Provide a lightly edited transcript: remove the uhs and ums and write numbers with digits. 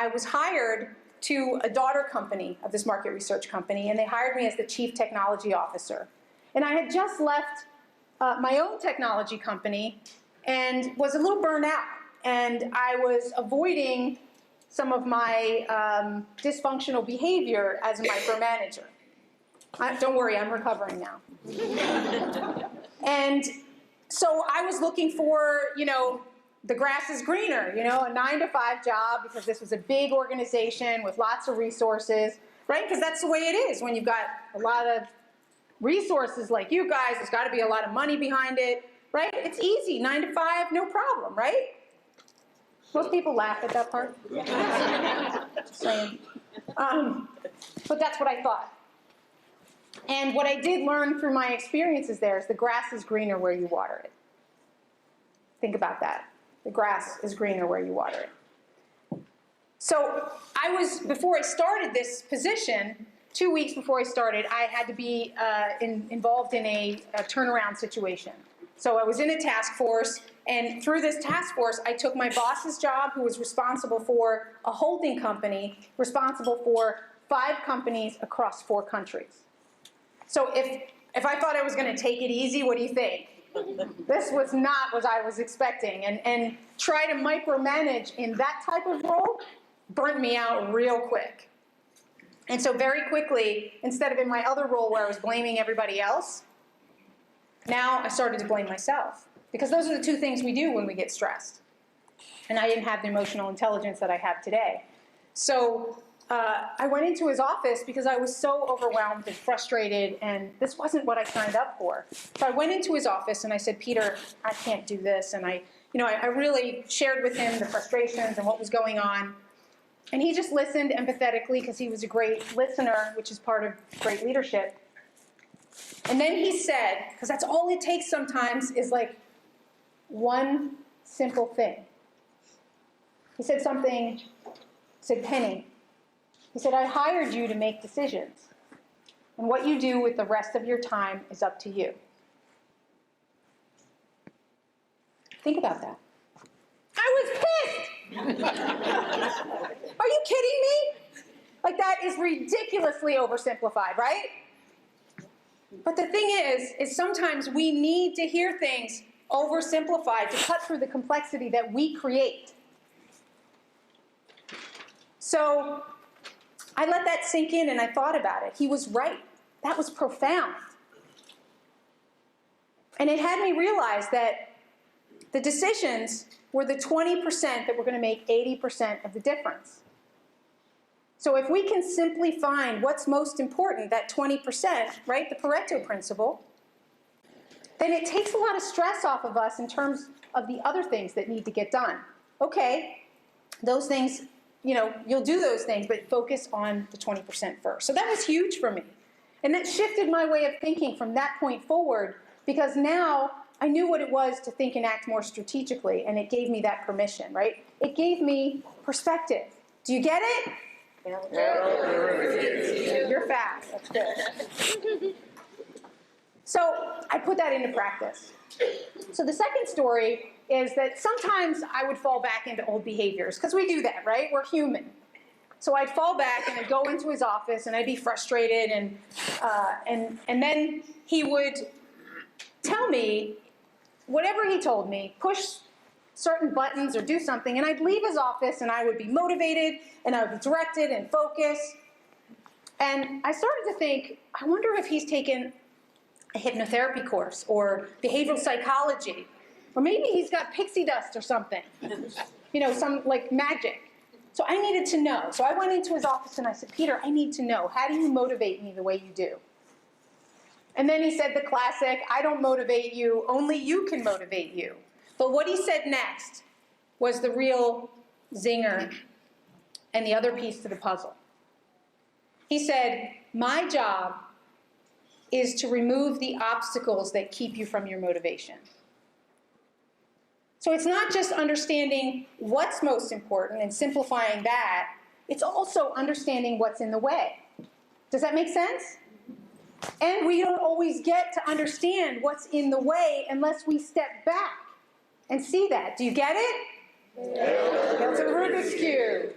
I was hired to a daughter company of this market research company, and they hired me as the chief technology officer. And I had just left my own technology company and was a little burned out. And I was avoiding some of my dysfunctional behavior as a micromanager. Don't worry, I'm recovering now. And so I was looking for, the grass is greener, a 9-to-5 job, because this was a big organization with lots of resources, right? Because that's the way it is when you've got a lot of resources like you guys. There's got to be a lot of money behind it, right? It's easy, 9 to 5, no problem, right? Most people laugh at that part. Just saying. But that's what I thought. And what I did learn through my experiences there is the grass is greener where you water it. Think about that. The grass is greener where you water it. So before I started this position, 2 weeks before I started, I had to be involved in a turnaround situation. So I was in a task force, and through this task force, I took my boss's job, who was responsible for a holding company, responsible for 5 companies across 4 countries. So if I thought I was going to take it easy, what do you think? This was not what I was expecting. And try to micromanage in that type of role burnt me out real quick. And so very quickly, instead of in my other role where I was blaming everybody else, now I started to blame myself. Because those are the 2 things we do when we get stressed. And I didn't have the emotional intelligence that I have today. So I went into his office because I was so overwhelmed and frustrated, and this wasn't what I signed up for. So I went into his office and I said, Peter, I can't do this. And I really shared with him the frustrations and what was going on. And he just listened empathetically, because he was a great listener, which is part of great leadership. And then he said, because that's all it takes sometimes, is like one simple thing. He said something, Penny. He said, I hired you to make decisions. And what you do with the rest of your time is up to you. Think about that. I was pissed! Are you kidding me? Like, that is ridiculously oversimplified, right? But the thing is sometimes we need to hear things oversimplified to cut through the complexity that we create. So I let that sink in and I thought about it. He was right. That was profound. And it had me realize that the decisions were the 20% that were going to make 80% of the difference. So if we can simply find what's most important, that 20%, right, the Pareto principle, then it takes a lot of stress off of us in terms of the other things that need to get done. Okay, those things, you'll do those things, but focus on the 20% first. So that was huge for me. And that shifted my way of thinking from that point forward, because now I knew what it was to think and act more strategically, and it gave me that permission, right? It gave me perspective. Do you get it? You're fast. That's good. So I put that into practice. So the second story is that sometimes I would fall back into old behaviors, because we do that, right? We're human. So I'd fall back and I'd go into his office and I'd be frustrated, and then he would tell me whatever he told me, push certain buttons or do something, and I'd leave his office and I would be motivated and I would be directed and focused. And I started to think, I wonder if he's taken a hypnotherapy course or behavioral psychology, or maybe he's got pixie dust or something, some like magic. So I needed to know. So I went into his office and I said, Peter, I need to know, how do you motivate me the way you do? And then he said the classic, I don't motivate you, only you can motivate you. But what he said next was the real zinger and the other piece to the puzzle. He said, my job is to remove the obstacles that keep you from your motivation. So it's not just understanding what's most important and simplifying that, it's also understanding what's in the way. Does that make sense? And we don't always get to understand what's in the way unless we step back and see that. Do you get it? Yeah. Go to the Rubik's Cube.